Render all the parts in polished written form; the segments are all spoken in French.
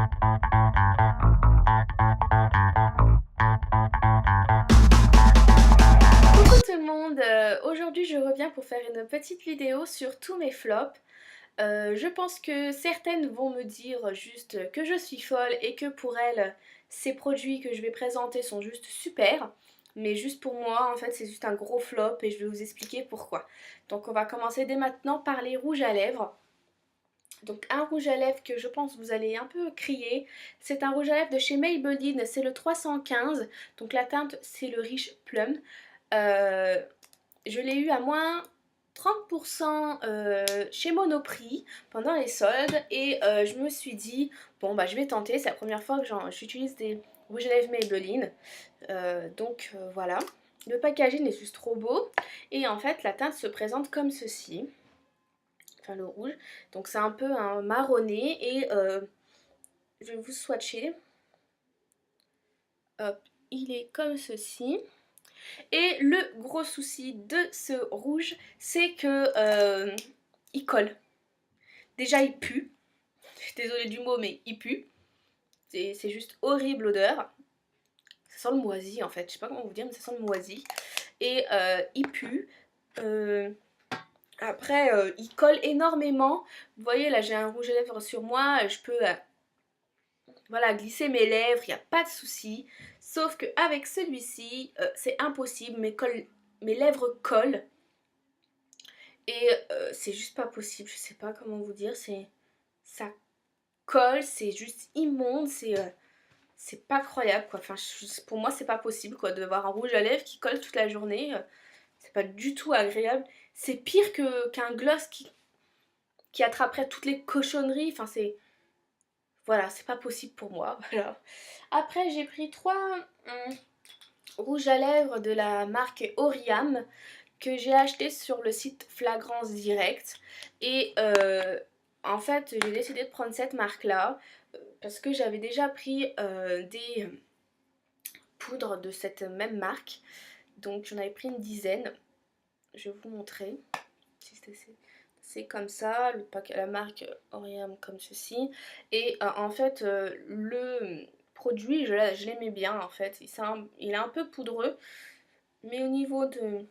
Coucou tout le monde, aujourd'hui je reviens pour faire une petite vidéo sur tous mes flops. Je pense que certaines vont me dire juste que je suis folle et que pour elles, ces produits que je vais présenter sont juste super. Mais juste pour moi, en fait, c'est juste un gros flop et je vais vous expliquer pourquoi. Donc on va commencer dès maintenant par les rouges à lèvres. Donc un rouge à lèvres que je pense vous allez un peu crier, c'est un rouge à lèvres de chez Maybelline, c'est le 315. Donc la teinte c'est le Rich Plum. Euh, je l'ai eu à moins 30% chez Monoprix pendant les soldes et je me suis dit bon bah je vais tenter, c'est la première fois que j'utilise des rouges à lèvres Maybelline. Voilà, le packaging est juste trop beau et en fait la teinte se présente comme ceci, enfin le rouge, donc c'est un peu un marronné et je vais vous swatcher. Hop, il est comme ceci. Et le gros souci de ce rouge, c'est que il colle. Déjà, il pue. Je suis désolée du mot, mais il pue. C'est juste horrible l'odeur. Ça sent le moisi en fait. Je sais pas comment vous dire, mais ça sent le moisi. Et il pue. Euh, Après, il colle énormément. Vous voyez, là, j'ai un rouge à lèvres sur moi. Je peux voilà, glisser mes lèvres, il n'y a pas de souci. Sauf qu'avec celui-ci, c'est impossible. Mes lèvres collent. Et c'est juste pas possible, je sais pas comment vous dire, ça colle, c'est juste immonde, c'est pas croyable quoi. Enfin, pour moi, c'est pas possible quoi, de voir un rouge à lèvres qui colle toute la journée. C'est pas du tout agréable. C'est pire qu'un gloss qui attraperait toutes les cochonneries. Enfin, voilà, c'est pas possible pour moi. Voilà. Après, j'ai pris trois rouges à lèvres de la marque Oriam que j'ai acheté sur le site Flagrance Direct et en fait j'ai décidé de prendre cette marque là parce que j'avais déjà pris des poudres de cette même marque, donc j'en avais pris une dizaine. Je vais vous montrer. C'est comme ça, la marque Oriam comme ceci et en fait le produit je l'aimais bien en fait, il est un peu poudreux mais au niveau de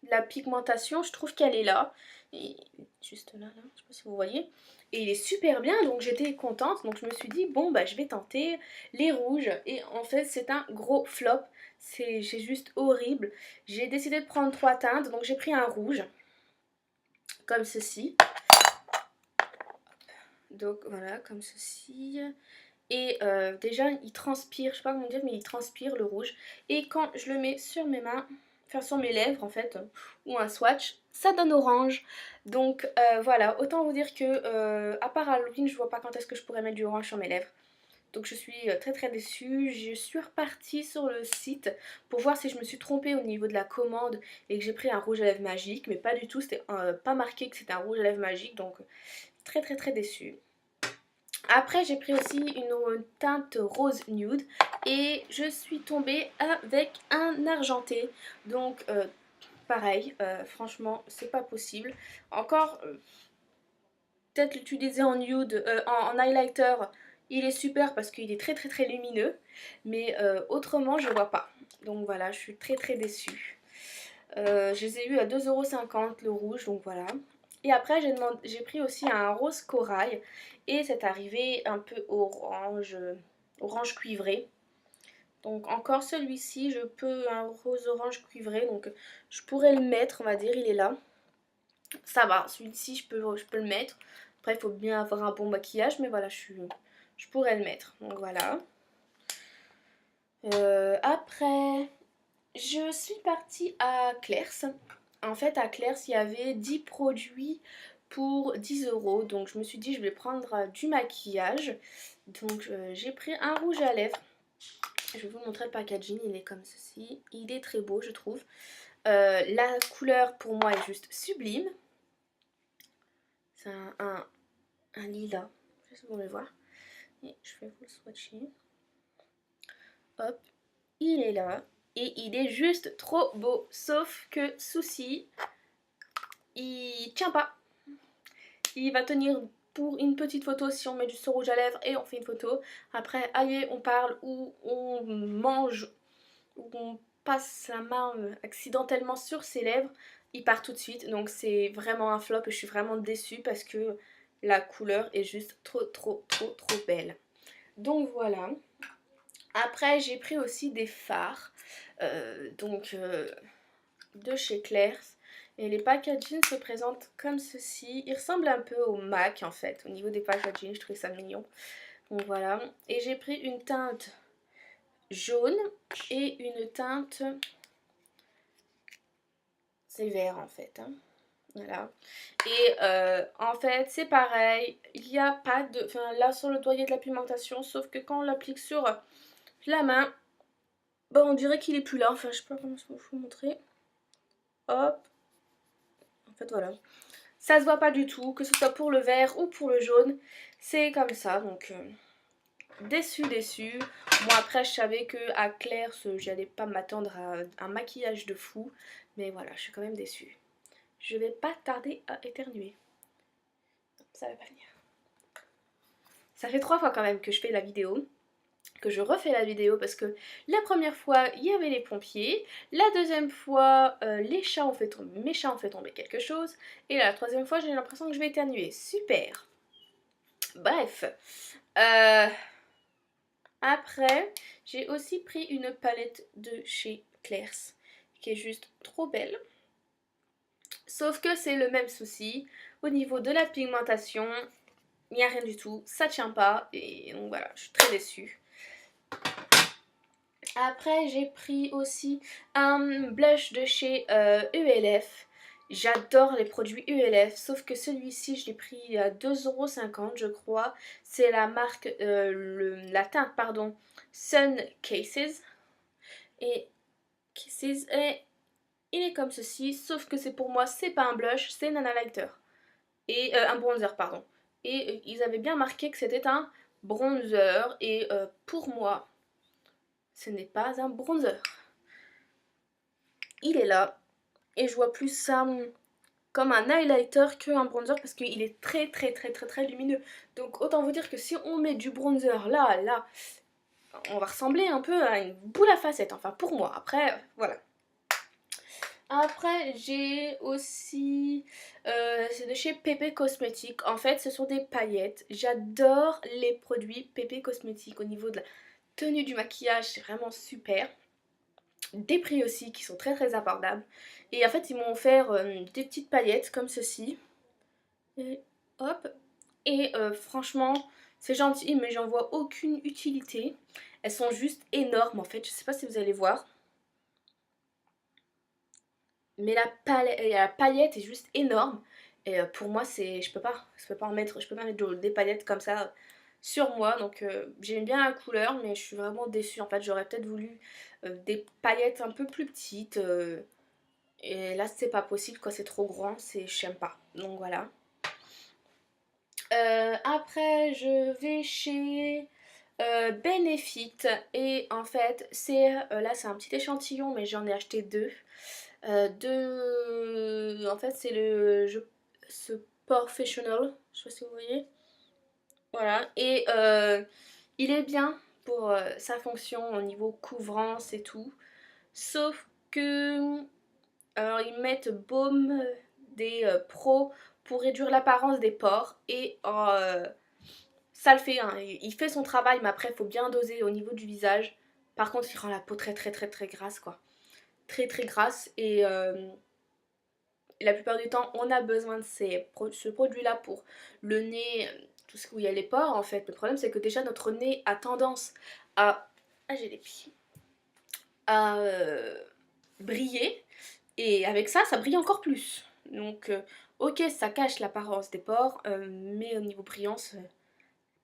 la pigmentation, je trouve qu'elle est là. Et juste là, je sais pas si vous voyez. Et il est super bien, donc j'étais contente. Donc je me suis dit, bon, bah je vais tenter les rouges. Et en fait, c'est un gros flop. C'est juste horrible. J'ai décidé de prendre trois teintes, donc j'ai pris un rouge, comme ceci. Donc voilà, comme ceci. Et déjà, il transpire, je sais pas comment dire, mais il transpire le rouge. Et quand je le mets sur mes mains, enfin sur mes lèvres en fait, ou un swatch, ça donne orange. Donc voilà, autant vous dire que à part Halloween, je vois pas quand est-ce que je pourrais mettre du orange sur mes lèvres. Donc je suis très très déçue. Je suis repartie sur le site pour voir si je me suis trompée au niveau de la commande et que j'ai pris un rouge à lèvres magique, mais pas du tout, c'était pas marqué que c'était un rouge à lèvres magique, donc très très très déçue. Après j'ai pris aussi une teinte rose nude et je suis tombée avec un argenté. Donc pareil, franchement c'est pas possible. Encore peut-être l'utiliser en nude, en highlighter, il est super parce qu'il est très très très lumineux. Mais autrement je vois pas. Donc voilà, je suis très très déçue. Je les ai eu à 2,50€ le rouge, donc voilà. Et après j'ai pris aussi un rose corail et c'est arrivé un peu orange, orange cuivré. Donc encore celui-ci, je peux un rose orange cuivré, donc je pourrais le mettre, on va dire, il est là. Ça va, celui-ci je peux le mettre. Après il faut bien avoir un bon maquillage, mais voilà, je pourrais le mettre. Donc voilà. Après, je suis partie à Claire's. En fait, à Claire's, il y avait 10 produits pour 10€. Donc, je me suis dit, je vais prendre du maquillage. Donc, j'ai pris un rouge à lèvres. Je vais vous montrer le packaging. Il est comme ceci. Il est très beau, je trouve. La couleur, pour moi, est juste sublime. C'est un lilas. Je sais pas si vous le voir. Et je vais vous le swatcher. Hop, il est là. Et il est juste trop beau. Sauf que, souci, il tient pas. Il va tenir pour une petite photo si on met du rouge à lèvres et on fait une photo. Après, allez, on parle ou on mange ou on passe la main accidentellement sur ses lèvres, il part tout de suite. Donc c'est vraiment un flop et je suis vraiment déçue parce que la couleur est juste trop belle. Donc voilà. Après j'ai pris aussi des fards de chez Claire's. Et les packaging se présentent comme ceci. Ils ressemblent un peu au MAC en fait. Au niveau des packaging, je trouvais ça mignon. Donc voilà. Et j'ai pris une teinte jaune et une teinte... C'est vert en fait. Hein. Voilà. Et en fait, c'est pareil. Il n'y a pas de... Enfin, là, sur le doigt, il y a de la pigmentation. Sauf que quand on l'applique sur la main, bon, on dirait qu'il est plus là. Enfin, je sais pas comment je peux vous montrer. Hop. En fait, voilà. Ça se voit pas du tout, que ce soit pour le vert ou pour le jaune. C'est comme ça, donc déçue. Moi après, je savais que à Claire's, j'allais pas m'attendre à un maquillage de fou. Mais voilà, je suis quand même déçue. Je vais pas tarder à éternuer. Ça va pas venir. Ça fait 3 fois quand même que je fais la vidéo. Que je refais la vidéo parce que la première fois il y avait les pompiers, la deuxième fois mes chats ont fait tomber quelque chose et la troisième fois j'ai l'impression que je vais éternuer. Super. Bref. Après j'ai aussi pris une palette de chez Claire's qui est juste trop belle. Sauf que c'est le même souci au niveau de la pigmentation. Il n'y a rien du tout, ça tient pas et donc voilà, je suis très déçue. Après j'ai pris aussi un blush de chez ULF. J'adore les produits ULF, sauf que celui-ci je l'ai pris à 2,50 € je crois. C'est la marque, la teinte pardon, Sun Cases. Et il est comme ceci, sauf que c'est pour moi, c'est pas un blush, c'est un highlighter. Et un bronzer pardon. Et ils avaient bien marqué que c'était un bronzer et pour moi ce n'est pas un bronzer. Il est là et je vois plus ça comme un highlighter qu'un bronzer parce qu'il est très lumineux. Donc autant vous dire que si on met du bronzer là, on va ressembler un peu à une boule à facettes. Enfin pour moi, après voilà. Après j'ai aussi, c'est de chez Pepe Cosmetics. En fait ce sont des paillettes. J'adore les produits Pepe Cosmetics au niveau de la tenue du maquillage, c'est vraiment super. Des prix aussi qui sont très abordables. Et en fait ils m'ont offert des petites paillettes comme ceci. Et hop. Et franchement c'est gentil mais j'en vois aucune utilité. Elles sont juste énormes en fait. Je sais pas si vous allez voir. Mais la paillette est juste énorme. Et pour moi c'est. Je peux pas mettre des paillettes comme ça sur moi. Donc j'aime bien la couleur mais je suis vraiment déçue. En fait j'aurais peut-être voulu des paillettes un peu plus petites. Et là c'est pas possible quoi, c'est trop grand, j'aime pas. Donc voilà. Après je vais chez Benefit et en fait c'est là c'est un petit échantillon mais j'en ai acheté deux. En fait c'est ce Professional, je sais pas si vous voyez. Voilà et il est bien pour sa fonction au niveau couvrance et tout. Sauf que alors ils mettent baume des pros pour réduire l'apparence des pores et ça le fait, hein. Il fait son travail mais après il faut bien doser au niveau du visage. Par contre il rend la peau très grasse quoi. Très grasse et la plupart du temps on a besoin de ce produit là pour le nez, tout ce où il y a les pores en fait. Le problème c'est que déjà notre nez a tendance à... Ah j'ai les pieds. À briller. Et avec ça, ça brille encore plus. Donc, ok, ça cache l'apparence des pores, mais au niveau brillance,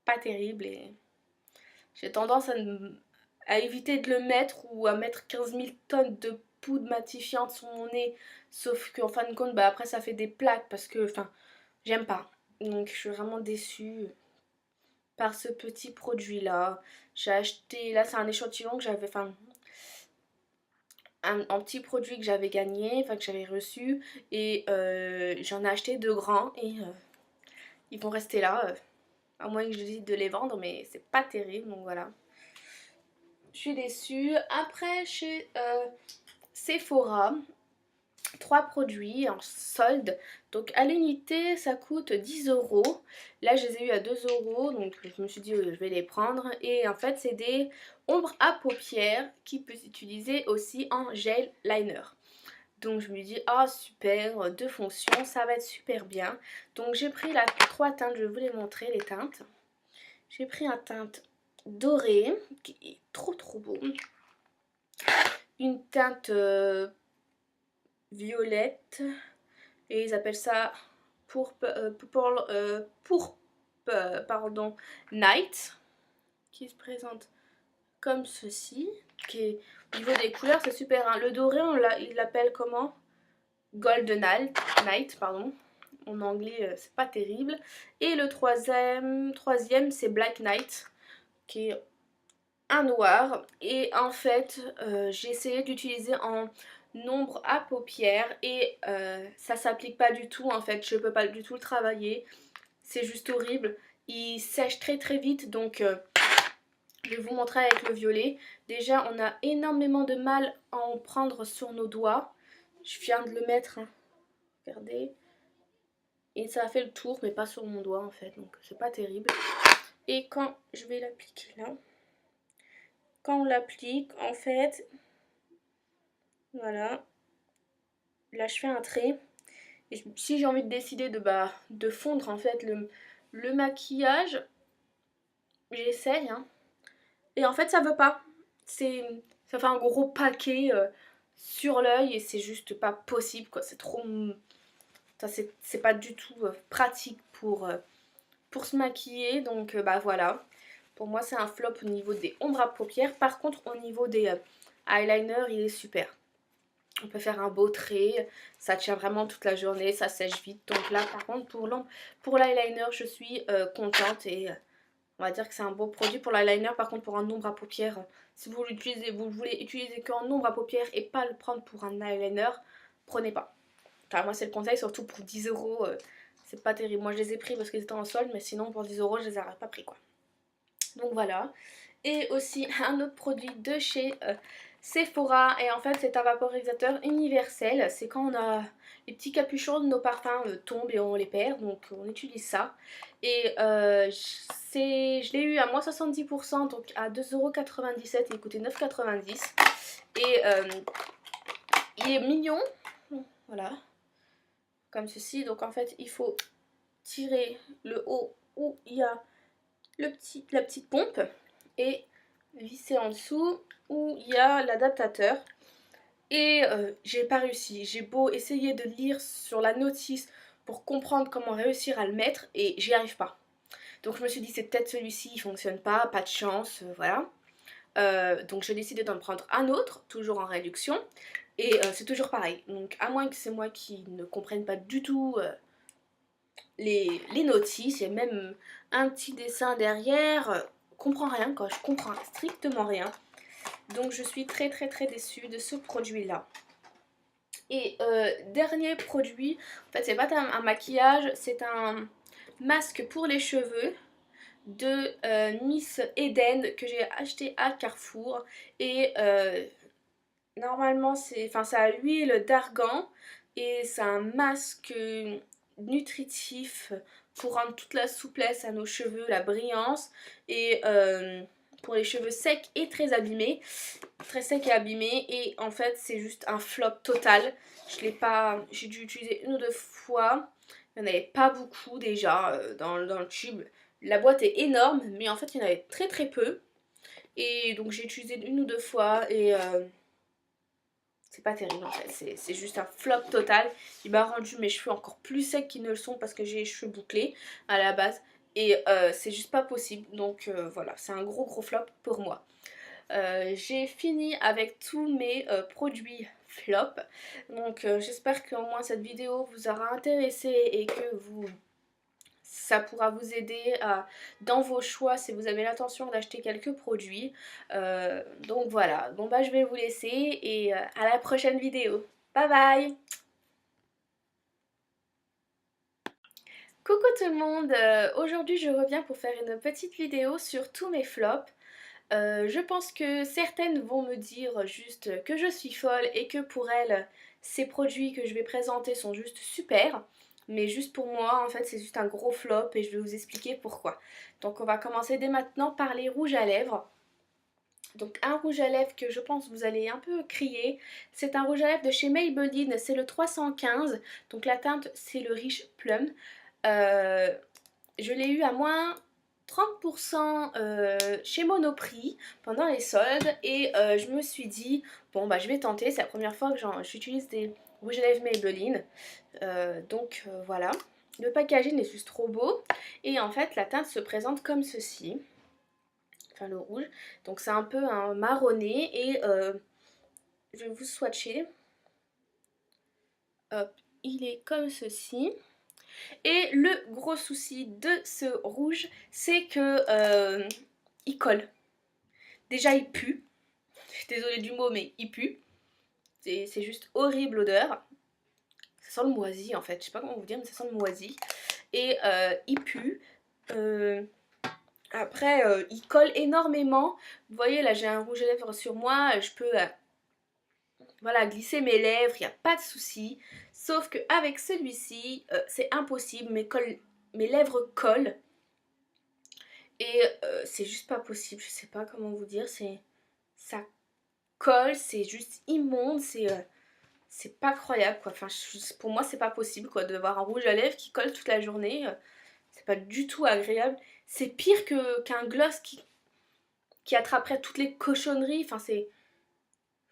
pas terrible. Et j'ai tendance à éviter de le mettre ou à mettre 15 000 tonnes de poudre matifiante sur mon nez. Sauf qu'en fin de compte, bah, après, ça fait des plaques parce que, enfin, j'aime pas. Donc, je suis vraiment déçue par ce petit produit-là. J'ai acheté, là, c'est un échantillon que j'avais, enfin, un petit produit que j'avais gagné, enfin que j'avais reçu et j'en ai acheté 2 grands et ils vont rester là, à moins que je décide de les vendre, mais c'est pas terrible, donc voilà. Je suis déçue. Après, chez Sephora, 3 produits en solde. Donc à l'unité, ça coûte 10 euros. Là, je les ai eu à 2 euros, donc je me suis dit je vais les prendre. Et en fait, c'est des ombres à paupières qui peuvent s'utiliser aussi en gel liner. Donc je me dis, ah super, deux fonctions, ça va être super bien. Donc j'ai pris la 3 teintes, je vais vous les montrer les teintes. J'ai pris un teinte doré, qui est trop beau. Une teinte violette, et ils appellent ça pourpre, pardon, night, qui se présente comme ceci. Qui est, au niveau des couleurs, c'est super, hein. Le doré, il l'appelle comment? Golden Night, pardon. En anglais, c'est pas terrible. Et le troisième c'est Black Knight, qui est un noir. Et en fait, j'ai essayé d'utiliser en ombre à paupières et ça s'applique pas du tout. En fait, je peux pas du tout le travailler. C'est juste horrible. Il sèche très vite, donc je vais vous montrer avec le violet. Déjà, on a énormément de mal à en prendre sur nos doigts. Je viens de le mettre, hein. Regardez. Et ça a fait le tour, mais pas sur mon doigt en fait, donc c'est pas terrible. Et quand je vais l'appliquer là, quand on l'applique, en fait, voilà, là je fais un trait. Et si j'ai envie de décider de fondre en fait le maquillage, j'essaye, hein. Et en fait ça veut pas. Ça fait un gros paquet sur l'œil et c'est juste pas possible quoi. C'est trop... C'est pas du tout pratique pour se maquiller, donc bah voilà. Pour moi c'est un flop au niveau des ombres à paupières. Par contre au niveau des eyeliners, il est super. On peut faire un beau trait, ça tient vraiment toute la journée, ça sèche vite. Donc là par contre pour l'eyeliner je suis contente et on va dire que c'est un beau produit pour l'eyeliner. Par contre pour un ombre à paupières, si vous voulez utiliser qu'un ombre à paupières et pas le prendre pour un eyeliner, prenez pas. Enfin moi c'est le conseil, surtout pour 10 euros, c'est pas terrible. Moi je les ai pris parce qu'ils étaient en solde, mais sinon pour 10 euros je les aurais pas pris quoi. Donc voilà. Et aussi un autre produit de chez Sephora, et en fait c'est un vaporisateur universel. C'est quand on a les petits capuchons de nos parfums tombent et on les perd, donc on utilise ça. Et je l'ai eu à moins 70%, donc à 2,97 €, et il coûtait 9,90 €. Et il est mignon, voilà, comme ceci. Donc en fait il faut tirer le haut où il y a la petite pompe et visser en dessous où il y a l'adaptateur. Et j'ai pas réussi. J'ai beau essayer de lire sur la notice pour comprendre comment réussir à le mettre et j'y arrive pas. Donc je me suis dit c'est peut-être celui-ci, il fonctionne pas de chance, voilà. Donc j'ai décidé d'en prendre un autre, toujours en réduction. Et c'est toujours pareil. Donc à moins que c'est moi qui ne comprenne pas du tout les notices, il y a même un petit dessin derrière. Je comprends rien quoi, je comprends strictement rien. Donc je suis très déçue de ce produit là. Et dernier produit, en fait c'est pas un maquillage, c'est un masque pour les cheveux de Miss Eden que j'ai acheté à Carrefour. Et normalement ça a l'huile d'argan et c'est un masque nutritif pour rendre toute la souplesse à nos cheveux, la brillance, et pour les cheveux secs et très abîmés, très secs et abîmés. Et en fait c'est juste un flop total. J'ai dû utiliser une ou deux fois, il n'y en avait pas beaucoup déjà dans le tube. La boîte est énorme mais en fait il y en avait très peu, et donc j'ai utilisé une ou deux fois et c'est pas terrible en fait, c'est juste un flop total. Il m'a rendu mes cheveux encore plus secs qu'ils ne le sont parce que j'ai les cheveux bouclés à la base. Et c'est juste pas possible, donc voilà, c'est un gros flop pour moi. J'ai fini avec tous mes produits flop. Donc j'espère qu'au moins cette vidéo vous aura intéressé et que ça pourra vous aider dans vos choix si vous avez l'intention d'acheter quelques produits. Donc voilà, bon bah je vais vous laisser et à la prochaine vidéo. Bye bye! Coucou tout le monde, aujourd'hui je reviens pour faire une petite vidéo sur tous mes flops. Je pense que certaines vont me dire juste que je suis folle et que pour elles, ces produits que je vais présenter sont juste super. Mais juste pour moi, en fait, c'est juste un gros flop et je vais vous expliquer pourquoi. Donc on va commencer dès maintenant par les rouges à lèvres. Donc un rouge à lèvres que je pense vous allez un peu crier, c'est un rouge à lèvres de chez Maybelline, c'est le 315. Donc la teinte c'est le Rich Plum. Euh, je l'ai eu à moins 30% chez Monoprix pendant les soldes et je me suis dit bon bah je vais tenter, c'est la première fois que j'utilise des rouges à lèvres Maybelline. Voilà, le packaging est juste trop beau et en fait la teinte se présente comme ceci, enfin le rouge, donc c'est un peu un marronné et je vais vous swatcher. Hop, il est comme ceci. Et le gros souci de ce rouge, c'est que il colle. Déjà, il pue. Je suis désolée du mot, mais il pue. C'est juste horrible l'odeur. Ça sent le moisi en fait. Je sais pas comment vous dire, mais ça sent le moisi. Et il pue. Euh, Après, il colle énormément. Vous voyez, là, j'ai un rouge à lèvres sur moi. Je peux voilà, glisser mes lèvres. Il n'y a pas de souci. Sauf qu'avec celui-ci, c'est impossible. Mes lèvres collent. Et c'est juste pas possible, je sais pas comment vous dire, ça colle, c'est juste immonde, c'est pas croyable quoi. Enfin, pour moi, c'est pas possible quoi, de voir un rouge à lèvres qui colle toute la journée. C'est pas du tout agréable. C'est pire qu'un gloss qui attraperait toutes les cochonneries. Enfin,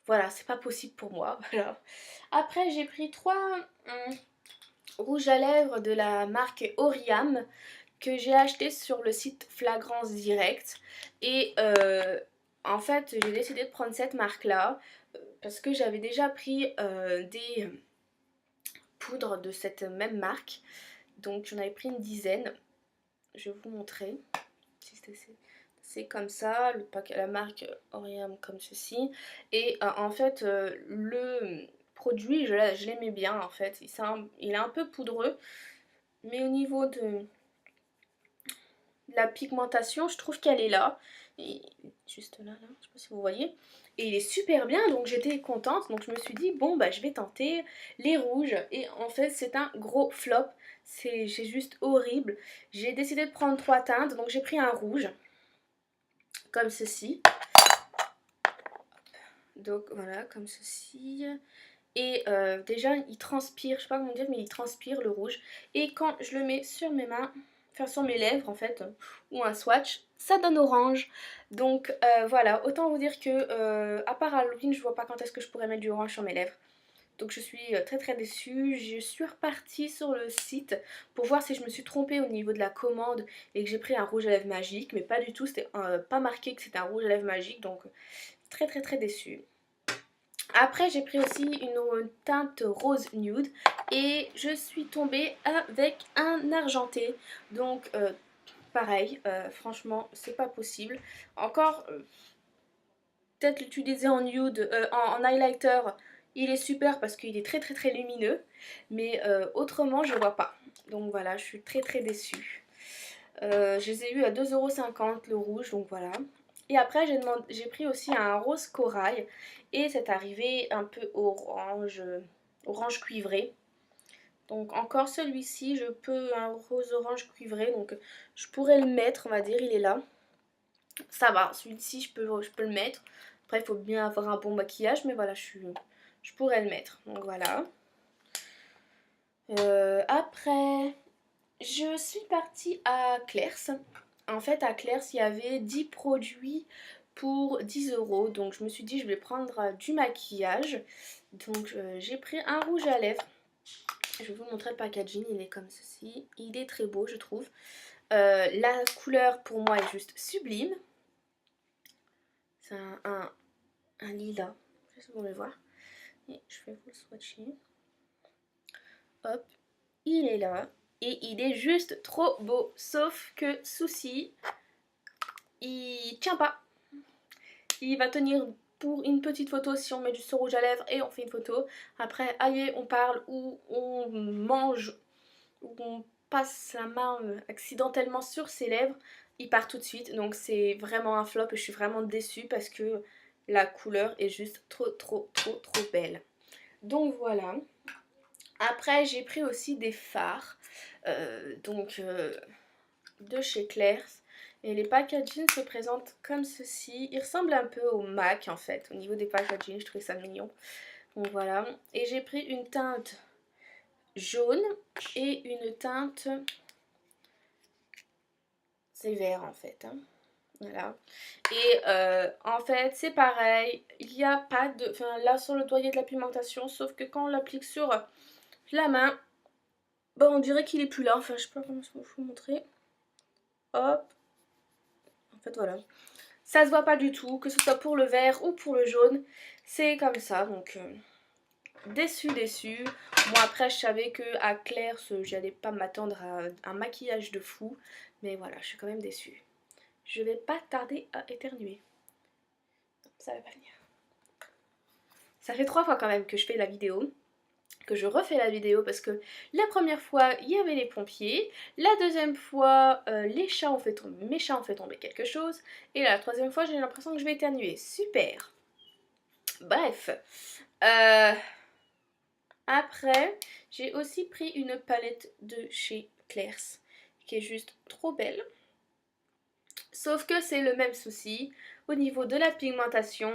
voilà, c'est pas possible pour moi. Voilà. Après, j'ai pris trois rouges à lèvres de la marque Oriam que j'ai acheté sur le site Flagrance Direct et en fait j'ai décidé de prendre cette marque là parce que j'avais déjà pris des poudres de cette même marque, donc j'en avais pris une dizaine. Je vais vous montrer. C'est comme ça, la marque Oriam comme ceci et en fait le produit je l'aimais bien en fait, il est un peu poudreux mais au niveau de la pigmentation, je trouve qu'elle est là. Et juste là, je sais pas si vous voyez. Et il est super bien, donc j'étais contente. Donc je me suis dit, bon, bah je vais tenter les rouges. Et en fait, c'est un gros flop. C'est juste horrible. J'ai décidé de prendre trois teintes. Donc j'ai pris un rouge, comme ceci. Donc voilà, comme ceci. Et déjà, il transpire, je sais pas comment dire, mais il transpire le rouge. Et quand je le mets sur mes mains, enfin sur mes lèvres en fait, ou un swatch, ça donne orange. Donc voilà, autant vous dire que à part Halloween, je vois pas quand est-ce que je pourrais mettre du orange sur mes lèvres. Donc je suis très très déçue. Je suis repartie sur le site pour voir si je me suis trompée au niveau de la commande et que j'ai pris un rouge à lèvres magique, mais pas du tout, c'était pas marqué que c'était un rouge à lèvres magique, donc très très très déçue. Après j'ai pris aussi une teinte rose nude et je suis tombée avec un argenté. Donc pareil, franchement c'est pas possible. Encore peut-être l'utiliser en nude, en highlighter, il est super parce qu'il est très très très lumineux. Mais autrement je vois pas. Donc voilà, je suis très très déçue. Je les ai eu à 2,50 € le rouge, donc voilà. Et après j'ai pris aussi un rose corail et c'est arrivé un peu orange, orange cuivré. Donc encore celui-ci, je peux un rose orange cuivré, donc je pourrais le mettre, on va dire, il est là. Ça va, celui-ci je peux le mettre. Après il faut bien avoir un bon maquillage, mais voilà, je pourrais le mettre. Donc voilà. Après, je suis partie à Claire's. En fait, à Claire's, il y avait 10 produits pour 10 €. Donc, je me suis dit, je vais prendre du maquillage. Donc, j'ai pris un rouge à lèvres. Je vais vous montrer le packaging. Il est comme ceci. Il est très beau, je trouve. La couleur, pour moi, est juste sublime. C'est un lilas. Je sais pas si vous voulez voir. Et je vais vous le swatcher. Hop, il est là. Et il est juste trop beau. Sauf que, souci, il tient pas. Il va tenir pour une petite photo si on met du rouge à lèvres et on fait une photo. Après, allez, on parle ou on mange ou on passe la main accidentellement sur ses lèvres, il part tout de suite. Donc c'est vraiment un flop et je suis vraiment déçue parce que la couleur est juste trop belle. Donc voilà. Après j'ai pris aussi des fards. De chez Claire's. Et les packaging se présentent comme ceci. Ils ressemblent un peu au MAC en fait. Au niveau des packaging, je trouvais ça mignon. Donc voilà. Et j'ai pris une teinte jaune et une teinte... C'est vert en fait. Hein. Voilà. Et en fait, c'est pareil. Il n'y a pas de... Enfin, là, sur le doigt, il y a de la pigmentation. Sauf que quand on l'applique sur la main, bah, on dirait qu'il est plus là. Enfin, je sais pas comment je vais vous montrer. Hop. En fait, voilà. Ça se voit pas du tout, que ce soit pour le vert ou pour le jaune. C'est comme ça, donc déçu. Moi après, je savais que à Claire's, j'allais pas m'attendre à un maquillage de fou. Mais voilà, je suis quand même déçue. Je vais pas tarder à éternuer. Ça va pas venir. Ça fait 3 fois quand même que je fais la vidéo. Que je refais la vidéo parce que la première fois il y avait les pompiers, la deuxième fois mes chats ont fait tomber quelque chose et la troisième fois j'ai l'impression que je vais éternuer. Super. Bref. Après j'ai aussi pris une palette de chez Claire's qui est juste trop belle. Sauf que c'est le même souci au niveau de la pigmentation.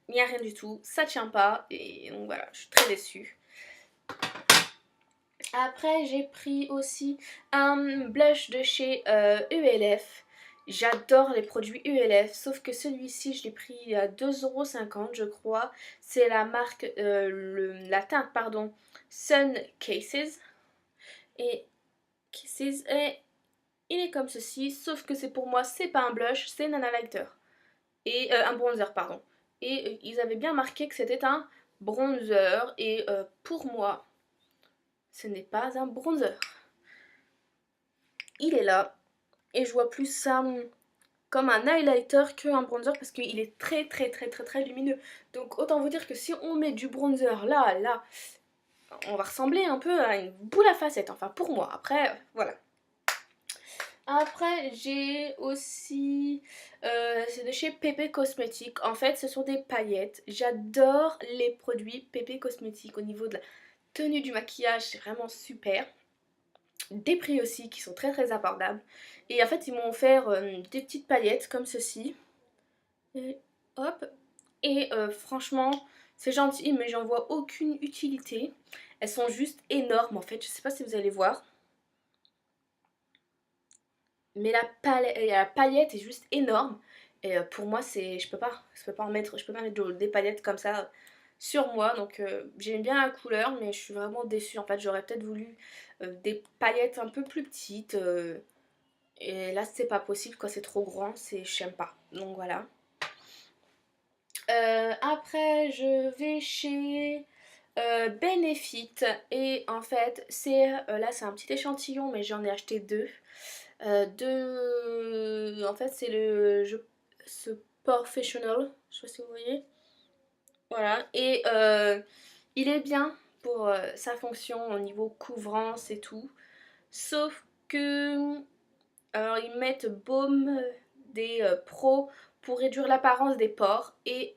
Il n'y a rien du tout, ça tient pas et donc voilà, je suis très déçue. Après j'ai pris aussi un blush de chez ULF. J'adore les produits ULF, sauf que celui-ci je l'ai pris à 2,50 € je crois. C'est la marque, la teinte pardon, Sun Cases. Et il est comme ceci, sauf que c'est pour moi, c'est pas un blush, c'est un highlighter. Et un bronzer pardon. Et ils avaient bien marqué que c'était un bronzer et pour moi ce n'est pas un bronzer. Il est là et je vois plus ça comme un highlighter qu'un bronzer parce qu'il est très lumineux. Donc autant vous dire que si on met du bronzer là, on va ressembler un peu à une boule à facettes. Enfin pour moi, après voilà. Après j'ai aussi, c'est de chez Pepe Cosmetics. En fait ce sont des paillettes. J'adore les produits Pepe Cosmetics au niveau de la tenue du maquillage, c'est vraiment super. Des prix aussi qui sont très abordables. Et en fait ils m'ont offert des petites paillettes comme ceci. Et hop. Et franchement c'est gentil mais j'en vois aucune utilité. Elles sont juste énormes en fait. Je sais pas si vous allez voir. Mais la paillette est juste énorme. Et pour moi c'est. Je peux pas mettre des paillettes comme ça sur moi. Donc j'aime bien la couleur mais je suis vraiment déçue. En fait j'aurais peut-être voulu des paillettes un peu plus petites. Et là c'est pas possible quoi, c'est trop grand, j'aime pas. Donc voilà. Après je vais chez Benefit et en fait c'est là c'est un petit échantillon mais j'en ai acheté deux. En fait c'est ce Professional, je sais pas si vous voyez. Voilà et il est bien pour sa fonction au niveau couvrance et tout. Sauf que alors ils mettent baume des pros pour réduire l'apparence des pores et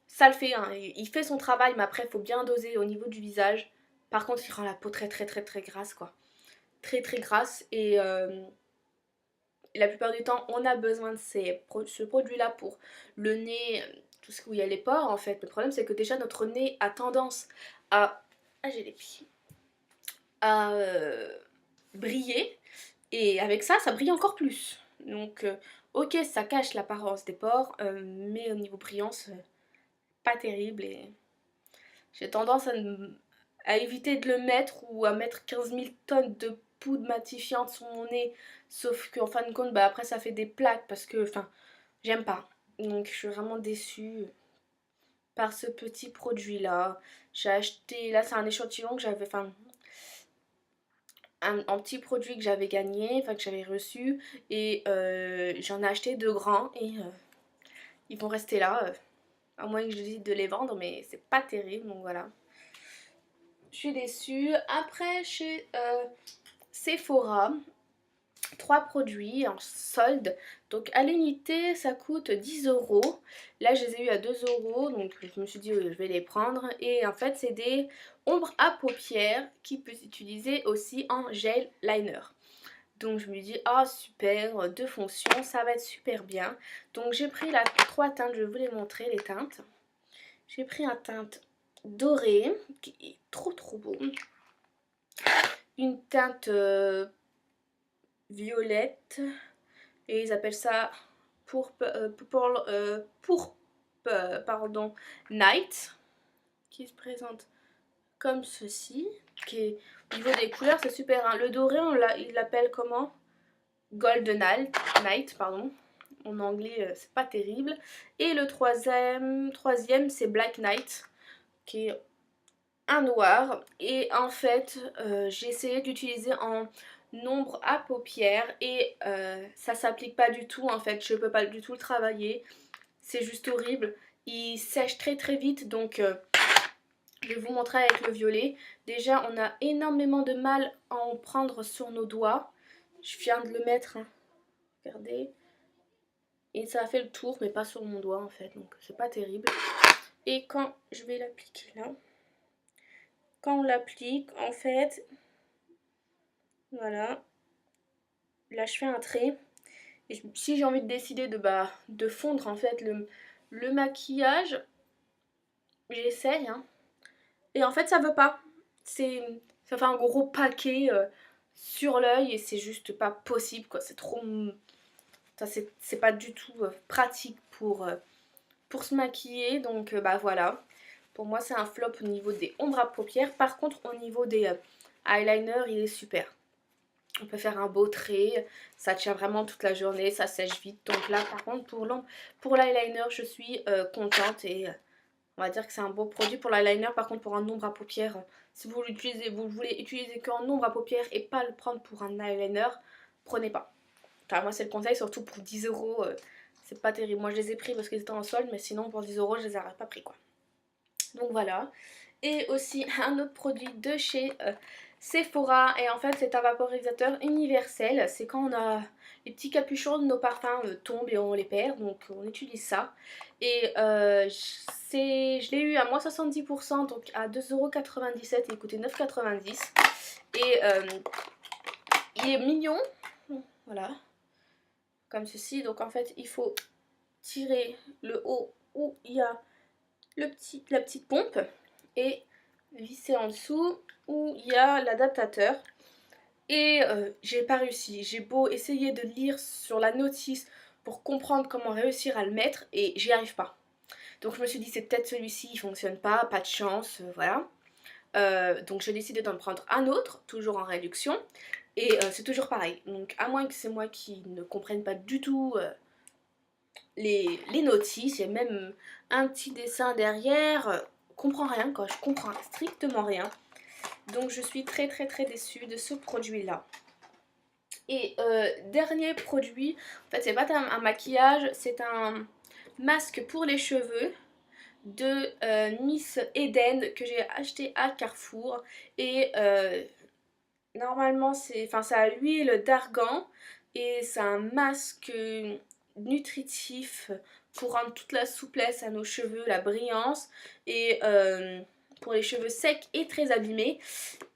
ça le fait, hein. Il fait son travail mais après il faut bien doser au niveau du visage. Par contre il rend la peau très grasse quoi. Très grasse et la plupart du temps on a besoin de ce produit là pour le nez, tout ce où il y a les pores en fait. Le problème c'est que déjà notre nez a tendance à... Ah j'ai les pieds. À briller. Et avec ça, ça brille encore plus. Donc, ok, ça cache l'apparence des pores, mais au niveau brillance, pas terrible. Et j'ai tendance à éviter de le mettre ou à mettre 15 000 tonnes de poudre matifiante sur mon nez. Sauf qu'en fin de compte, bah, après, ça fait des plaques parce que, enfin, j'aime pas. Donc, je suis vraiment déçue par ce petit produit-là. J'ai acheté, là, c'est un échantillon que j'avais, enfin, un petit produit que j'avais gagné, enfin que j'avais reçu et j'en ai acheté 2 grands et ils vont rester là à moins que je décide de les vendre mais c'est pas terrible donc voilà. je suis déçue. Après, chez Sephora, 3 produits en solde. Donc à l'unité, ça coûte 10 euros. Là, je les ai eu à 2 euros. Donc je me suis dit, je vais les prendre. Et en fait, c'est des ombres à paupières qui peuvent s'utiliser aussi en gel liner. Donc je me dis, ah super, 2 fonctions, ça va être super bien. Donc j'ai pris 3 teintes, je vais vous les montrer les teintes. J'ai pris un teinte doré, qui est trop beau. Une teinte violette, et ils appellent ça pourpre, night, qui se présente comme ceci. Qui est, au niveau des couleurs, c'est super, hein. Le doré, il l'appelle comment? Golden Night, pardon. En anglais, c'est pas terrible. Et le troisième c'est Black Night, qui est un noir. Et en fait, j'ai essayé d'utiliser en ombre à paupières et ça s'applique pas du tout en fait. Je peux pas du tout le travailler. C'est juste horrible. Il sèche très vite, donc je vais vous montrer avec le violet. Déjà, on a énormément de mal à en prendre sur nos doigts. Je viens de le mettre, hein. Regardez. Et ça a fait le tour, mais pas sur mon doigt en fait, donc c'est pas terrible. Et quand je vais l'appliquer là, quand on l'applique, en fait, voilà, là je fais un trait. Et si j'ai envie de décider de fondre en fait le maquillage, j'essaye, hein. Et en fait ça veut pas. Ça fait un gros paquet sur l'œil et c'est juste pas possible quoi. C'est trop... Ça c'est pas du tout pratique pour se maquiller. Donc bah voilà. Pour moi c'est un flop au niveau des ombres à paupières. Par contre au niveau des eyeliners il est super. On peut faire un beau trait, ça tient vraiment toute la journée, ça sèche vite. Donc là par contre pour l'eyeliner je suis contente et on va dire que c'est un beau produit pour l'eyeliner. Par contre pour un ombre à paupières, si vous voulez utiliser qu'en ombre à paupières et pas le prendre pour un eyeliner, prenez pas. Enfin moi c'est le conseil, surtout pour 10 euros, c'est pas terrible. Moi je les ai pris parce qu'ils étaient en solde, mais sinon pour 10 euros je les aurais pas pris quoi. Donc voilà. Et aussi un autre produit de chez Sephora, et en fait c'est un vaporisateur universel. C'est quand on a les petits capuchons de nos parfums tombent et on les perd, donc on utilise ça. Et je l'ai eu à moins 70%, donc à 2,97 € et il coûtait 9,90 €. Et il est mignon, voilà, comme ceci. Donc en fait il faut tirer le haut où il y a la petite pompe et visser en dessous où il y a l'adaptateur. Et j'ai pas réussi. J'ai beau essayer de lire sur la notice pour comprendre comment réussir à le mettre et j'y arrive pas. Donc je me suis dit c'est peut-être celui-ci, il fonctionne pas de chance, voilà. Donc j'ai décidé d'en prendre un autre, toujours en réduction. Et c'est toujours pareil. Donc à moins que c'est moi qui ne comprenne pas du tout les notices, il y a même un petit dessin derrière. Comprends rien quoi, je comprends strictement rien. Donc je suis très déçue de ce produit là. Et dernier produit, en fait c'est pas un maquillage, c'est un masque pour les cheveux de Miss Eden que j'ai acheté à Carrefour. Et normalement c'est à l'huile d'argan et c'est un masque nutritif pour rendre toute la souplesse à nos cheveux, la brillance. Et pour les cheveux secs et très abîmés,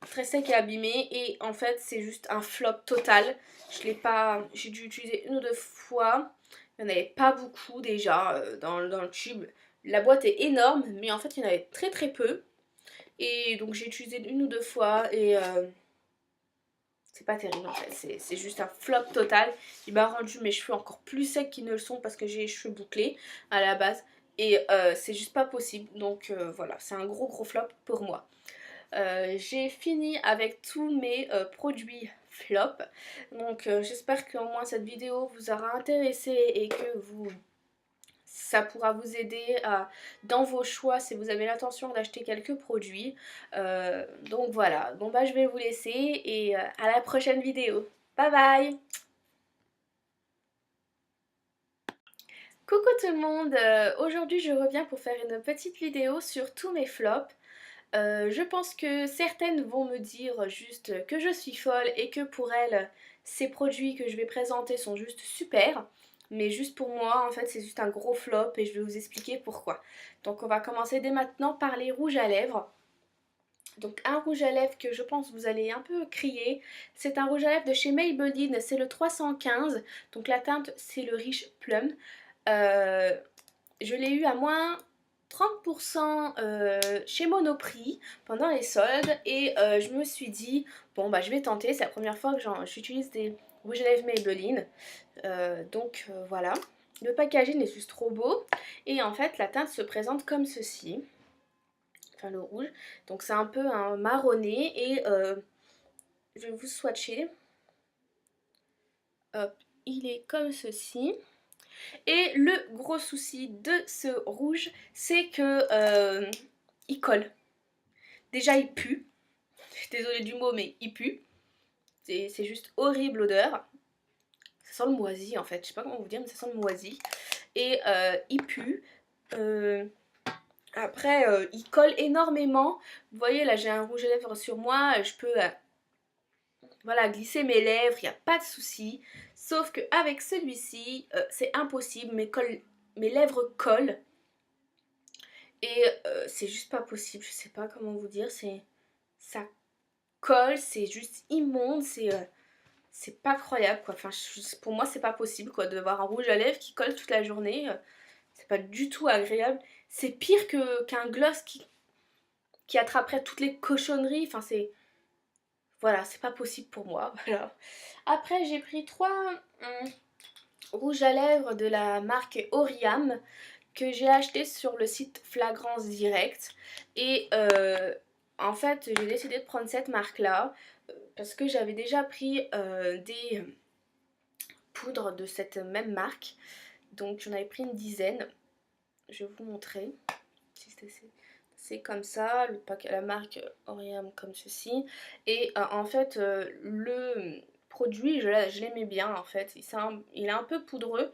très secs et abîmés. Et en fait c'est juste un flop total. J'ai dû utiliser une ou deux fois. Il n'y en avait pas beaucoup déjà dans le tube. La boîte est énorme, mais en fait il y en avait très peu. Et donc j'ai utilisé une ou deux fois et c'est pas terrible en fait, c'est juste un flop total. Il m'a rendu mes cheveux encore plus secs qu'ils ne le sont parce que j'ai les cheveux bouclés à la base. Et c'est juste pas possible, donc voilà, c'est un gros flop pour moi. J'ai fini avec tous mes produits flop. Donc j'espère qu'au moins cette vidéo vous aura intéressé et que ça pourra vous aider dans vos choix si vous avez l'intention d'acheter quelques produits. Donc voilà, bon bah je vais vous laisser et à la prochaine vidéo. Bye bye! Coucou tout le monde, aujourd'hui je reviens pour faire une petite vidéo sur tous mes flops. Je pense que certaines vont me dire juste que je suis folle et que pour elles, ces produits que je vais présenter sont juste super. Mais juste pour moi, en fait, c'est juste un gros flop et je vais vous expliquer pourquoi. Donc on va commencer dès maintenant par les rouges à lèvres. Donc un rouge à lèvres que je pense vous allez un peu crier, c'est un rouge à lèvres de chez Maybelline, c'est le 315. Donc la teinte c'est le Rich Plum. Euh, je l'ai eu à moins 30% chez Monoprix pendant les soldes et je me suis dit bon bah je vais tenter, c'est la première fois que j'utilise des rouges à lèvres Maybelline. Voilà. Le packaging est juste trop beau et en fait la teinte se présente comme ceci. Enfin le rouge. Donc c'est un peu un marronné et je vais vous swatcher. Hop, il est comme ceci. Et le gros souci de ce rouge, c'est que il colle. Déjà il pue. Je suis désolée du mot, mais il pue. C'est juste horrible l'odeur. Ça sent le moisi en fait. Je sais pas comment vous dire, mais ça sent le moisi. Et il pue. Après, il colle énormément. Vous voyez, là j'ai un rouge à lèvres sur moi. Je peux voilà, glisser mes lèvres, il n'y a pas de souci. Sauf qu'avec celui-ci, c'est impossible. Mes lèvres collent. Et c'est juste pas possible. Je sais pas comment vous dire. Ça colle, c'est juste immonde. C'est pas croyable quoi. Enfin, pour moi, c'est pas possible quoi d'avoir un rouge à lèvres qui colle toute la journée. C'est pas du tout agréable. C'est pire qu'un gloss qui attraperait toutes les cochonneries. Enfin, voilà, c'est pas possible pour moi. Voilà. Après, j'ai pris trois rouges à lèvres de la marque Oriam que j'ai acheté sur le site Flagrance Direct. Et en fait, j'ai décidé de prendre cette marque-là parce que j'avais déjà pris des poudres de cette même marque. Donc, j'en avais pris une dizaine. Je vais vous montrer. C'est comme ça, la marque Oriam comme ceci. Et en fait, le produit, je l'aimais bien en fait. Il est un peu poudreux,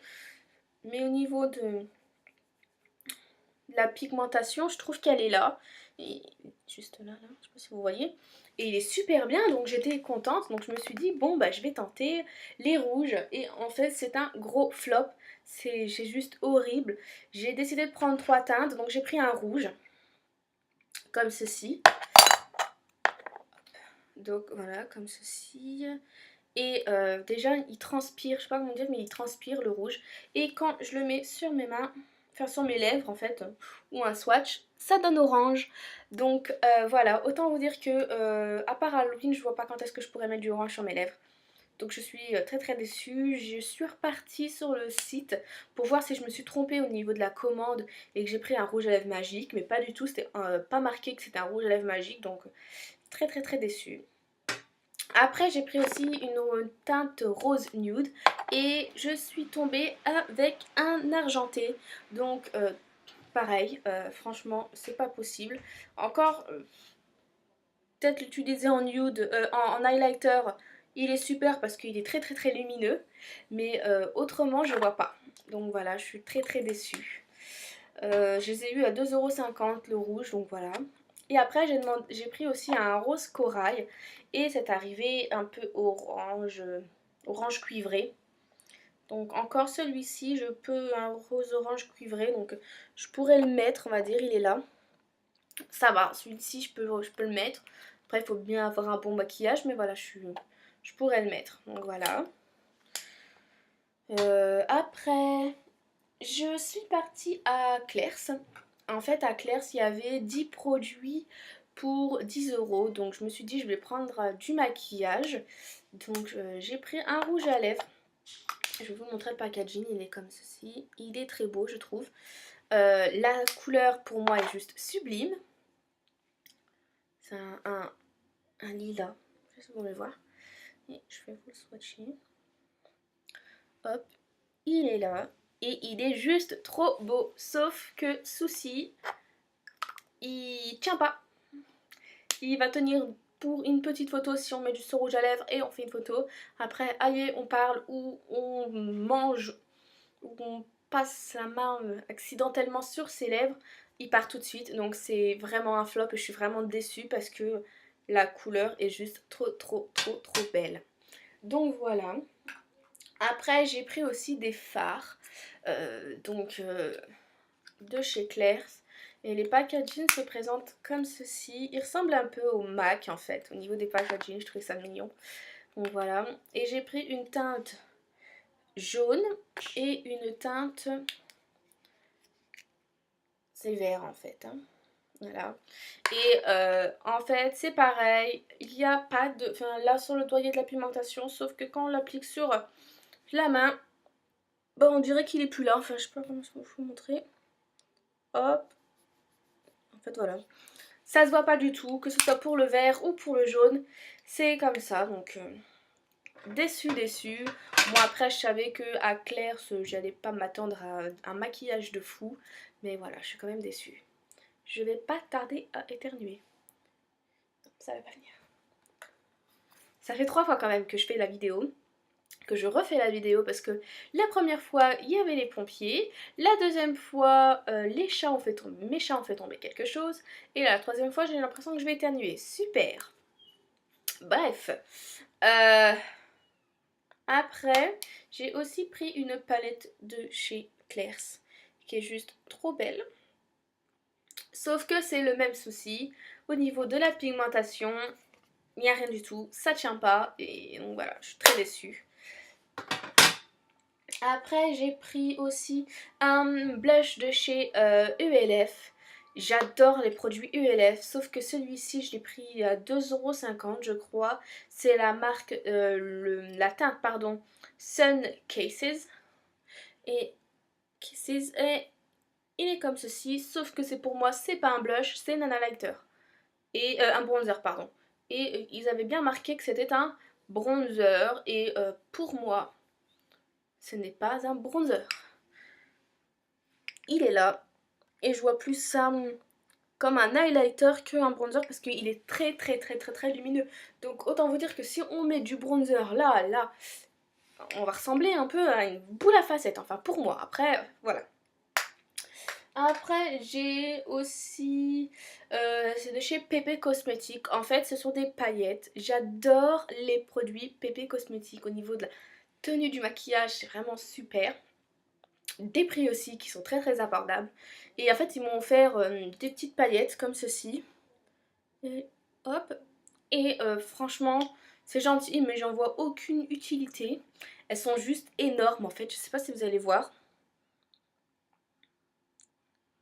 mais au niveau de la pigmentation, je trouve qu'elle est là. Et juste là, je sais pas si vous voyez. Et il est super bien, donc j'étais contente. Donc je me suis dit, bon, bah je vais tenter les rouges. Et en fait, c'est un gros flop. C'est juste horrible. J'ai décidé de prendre trois teintes, donc j'ai pris un rouge comme ceci. Donc voilà, comme ceci. Et déjà, il transpire, je sais pas comment dire, mais il transpire le rouge. Et quand je le mets sur mes mains, enfin sur mes lèvres en fait, ou un swatch, ça donne orange. Donc voilà, autant vous dire que à part Halloween, je vois pas quand est-ce que je pourrais mettre du orange sur mes lèvres. Donc je suis très très déçue. Je suis repartie sur le site pour voir si je me suis trompée au niveau de la commande et que j'ai pris un rouge à lèvres magique. Mais pas du tout, c'était pas marqué que c'était un rouge à lèvres magique. Donc très très très déçue. Après j'ai pris aussi une teinte rose nude et je suis tombée avec un argenté. Donc pareil, franchement c'est pas possible. Encore peut-être l'utiliser en nude, en highlighter, il est super parce qu'il est très très très lumineux. Mais autrement je vois pas. Donc voilà, je suis très très déçue. Je les ai eu à 2,50€ le rouge, donc voilà. Et après j'ai pris aussi un rose corail et c'est arrivé un peu orange, orange cuivré. Donc encore celui-ci, je peux un rose orange cuivré, donc je pourrais le mettre, on va dire, il est là. Ça va, celui-ci je peux le mettre. Après il faut bien avoir un bon maquillage, mais voilà, je pourrais le mettre. Donc voilà. Après, je suis partie à Claire's. En fait, à Claire's, il y avait 10 produits pour 10€. Donc, je me suis dit, je vais prendre du maquillage. Donc, j'ai pris un rouge à lèvres. Je vais vous montrer le packaging. Il est comme ceci. Il est très beau, je trouve. La couleur, pour moi, est juste sublime. C'est un lilas. Je sais pas si vous pouvez le voir. Et je vais vous le swatcher. Hop. Il est là. Et il est juste trop beau. Sauf que, souci, il tient pas. Il va tenir pour une petite photo si on met du ce rouge à lèvres et on fait une photo. Après, allez, on parle ou on mange ou on passe la main accidentellement sur ses lèvres. il part tout de suite. Donc c'est vraiment un flop et je suis vraiment déçue parce que la couleur est juste trop belle. Donc voilà. Après j'ai pris aussi des fards. De chez Claire's. Et les packaging se présentent comme ceci. Ils ressemblent un peu au MAC en fait. Au niveau des packaging, je trouvais ça mignon. Donc voilà. Et j'ai pris une teinte jaune et une teinte... C'est vert en fait. Hein. Voilà. Et en fait, c'est pareil. Il n'y a pas de... Enfin, là, sur le doigt, il y a de la pigmentation. Sauf que quand on l'applique sur la main, bon, on dirait qu'il est plus là. Enfin, je sais pas comment je peux vous montrer. Hop. En fait, voilà. Ça se voit pas du tout, que ce soit pour le vert ou pour le jaune. C'est comme ça, donc déçu. Moi après je savais que à Claire's j'allais pas m'attendre à un maquillage de fou. Mais voilà, je suis quand même déçue. Je vais pas tarder à éternuer. Ça va pas venir. Ça fait 3 fois quand même que je fais la vidéo. Que je refais la vidéo parce que la première fois il y avait les pompiers, la deuxième fois mes chats ont fait tomber quelque chose et la troisième fois j'ai l'impression que je vais éternuer. Super. Bref. Après j'ai aussi pris une palette de chez Claire's qui est juste trop belle. Sauf que c'est le même souci au niveau de la pigmentation. Il n'y a rien du tout, ça tient pas et donc voilà, je suis très déçue. Après j'ai pris aussi un blush de chez ULF. J'adore les produits ULF, sauf que celui-ci je l'ai pris à 2,50 € je crois. C'est la marque, la teinte pardon, Sun Cases. Et il est comme ceci, sauf que c'est pour moi, c'est pas un blush, c'est un highlighter. Et un bronzer pardon. Et ils avaient bien marqué que c'était un bronzer et pour moi ce n'est pas un bronzer. Il est là et je vois plus ça comme un highlighter qu'un bronzer parce qu'il est très lumineux. Donc autant vous dire que si on met du bronzer là, on va ressembler un peu à une boule à facettes. Enfin pour moi, après voilà. Après j'ai aussi, c'est de chez PP Cosmetics. En fait ce sont des paillettes. J'adore les produits PP Cosmetics au niveau de la tenue du maquillage, c'est vraiment super. Des prix aussi qui sont très abordables. Et en fait ils m'ont offert des petites paillettes comme ceci. Et hop. Et franchement c'est gentil mais j'en vois aucune utilité. Elles sont juste énormes en fait. Je sais pas si vous allez voir.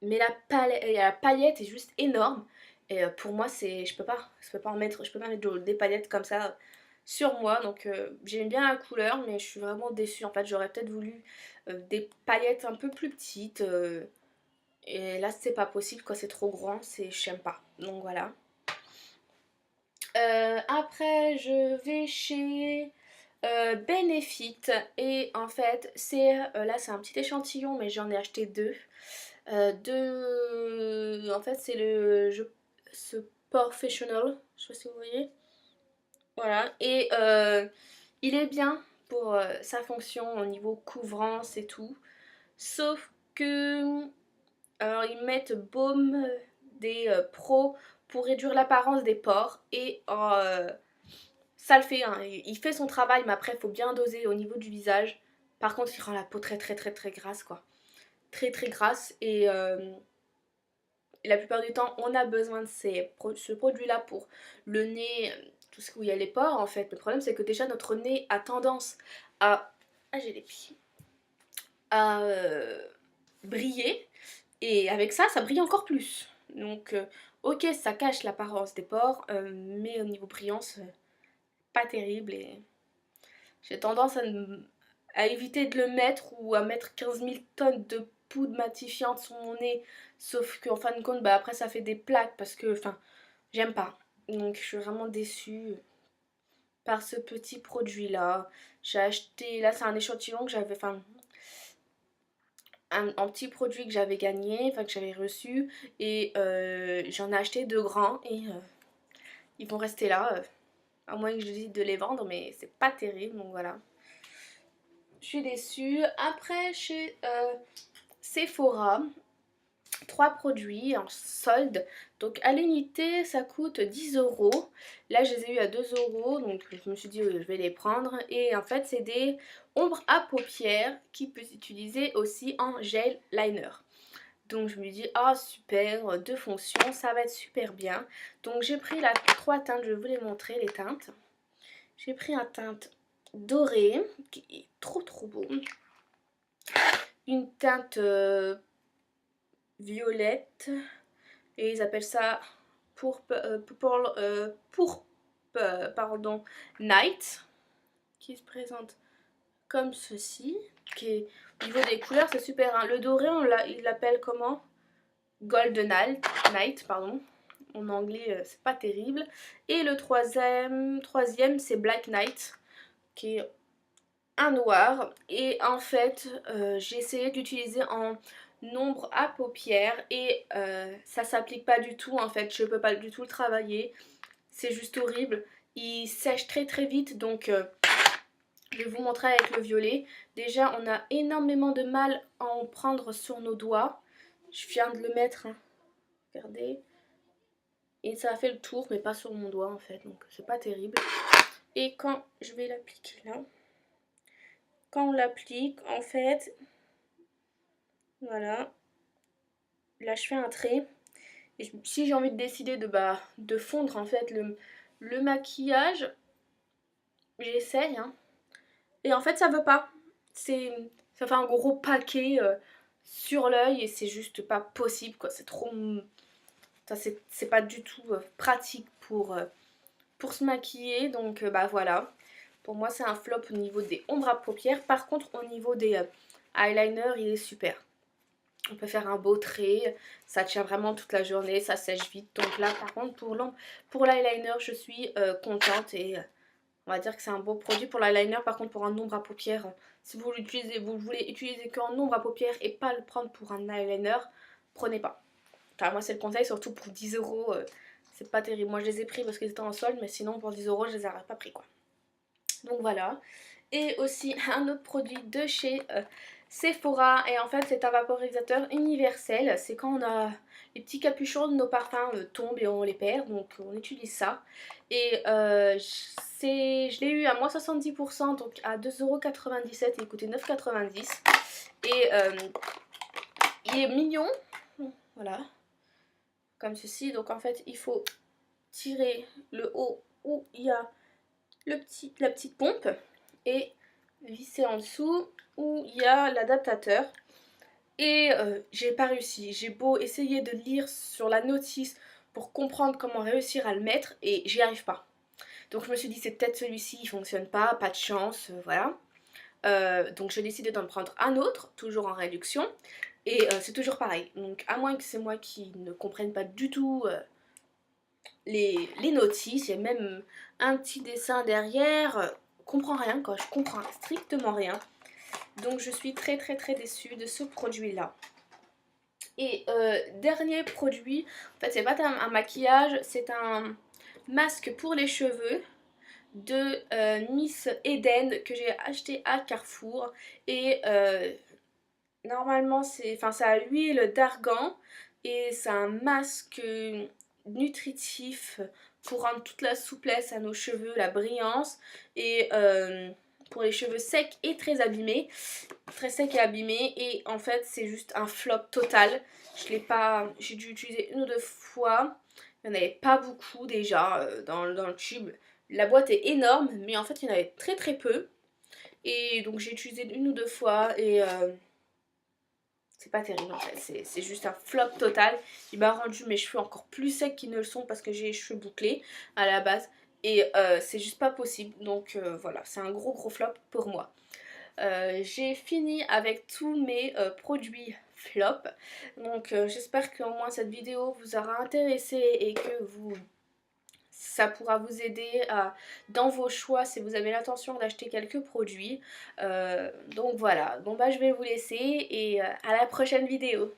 Mais la paillette est juste énorme. Et pour moi c'est. Je peux pas en mettre. Je peux pas mettre des paillettes comme ça sur moi. Donc j'aime bien la couleur mais je suis vraiment déçue. En fait j'aurais peut-être voulu des paillettes un peu plus petites. Et là c'est pas possible quoi, c'est trop grand, j'aime pas. Donc voilà. Après je vais chez Benefit et en fait c'est là c'est un petit échantillon mais j'en ai acheté deux. En fait c'est ce Professional, je sais pas si vous voyez. Voilà et il est bien pour sa fonction au niveau couvrance et tout. Sauf que alors ils mettent baume des pros pour réduire l'apparence des pores et ça le fait, hein. Il fait son travail mais après il faut bien doser au niveau du visage. Par contre il rend la peau très grasse quoi. Très grasse et la plupart du temps on a besoin de ce produit là pour le nez, tout ce où il y a les pores en fait. Le problème c'est que déjà notre nez a tendance à... Ah j'ai des pieds. À briller. Et avec ça, ça brille encore plus. Donc, ok, ça cache l'apparence des pores, mais au niveau brillance, pas terrible. Et j'ai tendance à éviter de le mettre ou à mettre 15 000 tonnes de poudre matifiante sur mon nez. Sauf qu'en fin de compte, bah, après, ça fait des plaques parce que, enfin, j'aime pas. Donc, je suis vraiment déçue par ce petit produit-là. J'ai acheté, là, c'est un échantillon que j'avais, enfin, un petit produit que j'avais gagné, enfin que j'avais reçu et j'en ai acheté 2 grands et ils vont rester là à moins que je décide de les vendre mais c'est pas terrible donc voilà. Je suis déçue. Après chez Sephora 3 produits en solde. Donc à l'unité ça coûte 10 euros. Là je les ai eu à 2 euros, donc je me suis dit je vais les prendre. Et en fait c'est des ombres à paupières qui peut s'utiliser aussi en gel liner. Donc je me dis ah super, deux fonctions, ça va être super bien. Donc j'ai pris la 3 teintes, je vais vous les montrer les teintes. J'ai pris un teinte dorée qui est trop beau. Une teinte violette et ils appellent ça pardon, night, qui se présente comme ceci. Qui est, au niveau des couleurs c'est super hein. Le doré il l'appelle comment? Golden Night, pardon. En anglais c'est pas terrible. Et le troisième c'est Black Night, qui est un noir. Et en fait j'ai essayé d'utiliser en nombre à paupières et ça s'applique pas du tout en fait, je peux pas du tout le travailler, c'est juste horrible, il sèche très vite. Donc je vais vous montrer avec le violet. Déjà on a énormément de mal à en prendre sur nos doigts, je viens de le mettre hein. Regardez, et ça a fait le tour mais pas sur mon doigt en fait, donc c'est pas terrible. Et quand je vais l'appliquer là, quand on l'applique en fait, voilà, là je fais un trait. Et si j'ai envie de décider de fondre en fait le maquillage, j'essaye hein. Et en fait ça veut pas, ça fait un gros paquet sur l'œil et c'est juste pas possible quoi, c'est trop, c'est pas du tout pratique pour se maquiller. Donc bah voilà, pour moi c'est un flop au niveau des ombres à paupières. Par contre au niveau des eyeliners il est super. On peut faire un beau trait, ça tient vraiment toute la journée, ça sèche vite. Donc là par contre pour l'eyeliner je suis contente et on va dire que c'est un beau produit pour l'eyeliner. Par contre pour un ombre à paupières, si vous voulez utiliser qu'un ombre à paupières et pas le prendre pour un eyeliner, prenez pas. Enfin moi c'est le conseil, surtout pour 10 euros, c'est pas terrible. Moi je les ai pris parce qu'ils étaient en solde, mais sinon pour 10 euros je les aurais pas pris quoi. Donc voilà. Et aussi un autre produit de chez Sephora, et en fait c'est un vaporisateur universel. C'est quand on a les petits capuchons de nos parfums tombent et on les perd, donc on utilise ça. Et je l'ai eu à moins 70%, donc à 2,97 € et il coûtait 9,90 €. Et il est mignon, voilà, comme ceci. Donc en fait il faut tirer le haut où il y a la petite pompe et visser en dessous où il y a l'adaptateur. Et j'ai pas réussi, j'ai beau essayer de lire sur la notice pour comprendre comment réussir à le mettre et j'y arrive pas. Donc je me suis dit c'est peut-être celui-ci, il fonctionne pas de chance, voilà. Donc j'ai décidé d'en prendre un autre, toujours en réduction, et c'est toujours pareil. Donc à moins que c'est moi qui ne comprenne pas du tout les notices, il y a même un petit dessin derrière, comprends rien quoi, je comprends strictement rien. Donc je suis très déçue de ce produit là. Et dernier produit, en fait c'est pas un maquillage, c'est un masque pour les cheveux de Miss Eden que j'ai acheté à Carrefour. Et normalement c'est à l'huile d'argan et c'est un masque nutritif pour rendre toute la souplesse à nos cheveux, la brillance, et pour les cheveux secs et très abîmés, très secs et abîmés. Et en fait c'est juste un flop total. J'ai dû utiliser une ou deux fois, il n'y en avait pas beaucoup déjà dans le tube. La boîte est énorme mais en fait il y en avait très peu, et donc j'ai utilisé une ou deux fois et c'est pas terrible en fait, c'est juste un flop total. Il m'a rendu mes cheveux encore plus secs qu'ils ne le sont parce que j'ai les cheveux bouclés à la base. Et c'est juste pas possible, donc voilà, c'est un gros flop pour moi. J'ai fini avec tous mes produits flop. Donc j'espère qu'au moins cette vidéo vous aura intéressé et que ça pourra vous aider dans vos choix si vous avez l'intention d'acheter quelques produits. Donc voilà, bon bah je vais vous laisser et à la prochaine vidéo.